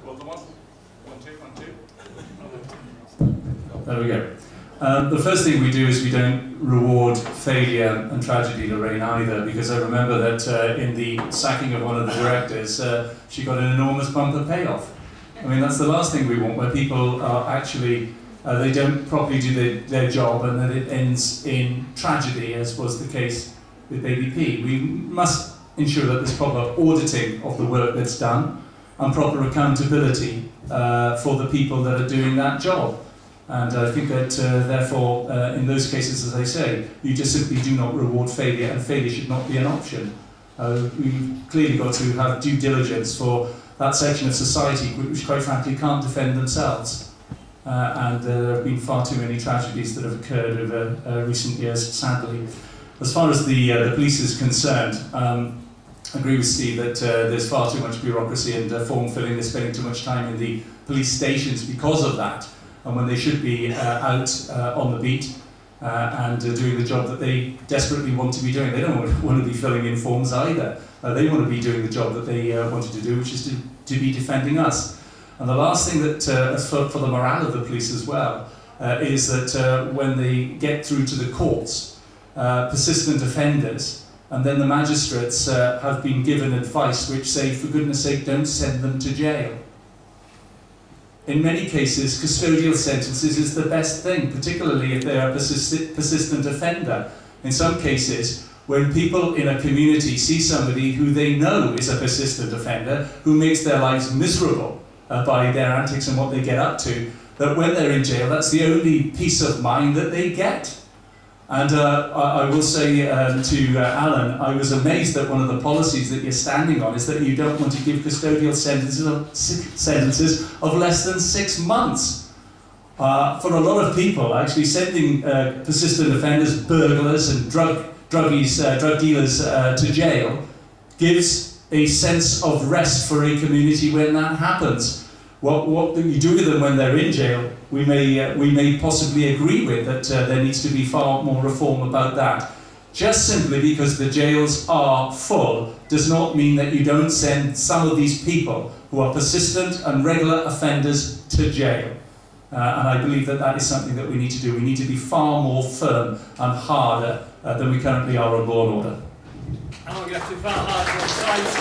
Well, the one, two. There we go. The first thing we do is we don't reward failure and tragedy, Lorraine, either, because I remember that in the sacking of one of the directors, she got an enormous bumper payoff. I mean, that's the last thing we want, where people are actually, they don't properly do their job and then it ends in tragedy, as was the case with Baby P. We must ensure that there's proper auditing of the work that's done and proper accountability for the people that are doing that job. And I think that, therefore, in those cases, as I say, you just simply do not reward failure, and failure should not be an option. We've clearly got to have due diligence for that section of society which, quite frankly, can't defend themselves. And there have been far too many tragedies that have occurred over recent years, sadly. As far as the police is concerned, I agree with Steve that there's far too much bureaucracy and form filling. They're spending too much time in the police stations because of that, and when they should be out on the beat and doing the job that they desperately want to be doing. They don't want to be filling in forms either. They want to be doing the job that they wanted to do, which is to be defending us. And the last thing that, for the morale of the police as well, is that when they get through to the courts, persistent offenders, and then the magistrates have been given advice which say, for goodness sake, don't send them to jail. In many cases, custodial sentences is the best thing, particularly if they are a persistent offender. In some cases, when people in a community see somebody who they know is a persistent offender, who makes their lives miserable by their antics and what they get up to, that when they're in jail, that's the only peace of mind that they get. And I will say to Alan, I was amazed that one of the policies that you're standing on is that you don't want to give custodial sentences of less than 6 months. For a lot of people, actually sending persistent offenders, burglars and drug dealers to jail gives a sense of rest for a community when that happens. What you do with them when they're in jail, we may possibly agree with that there needs to be far more reform about that. Just simply because the jails are full does not mean that you don't send some of these people who are persistent and regular offenders to jail. And I believe that that is something that we need to do. We need to be far more firm and harder than we currently are on law and order. And we're going to have to far harder on science.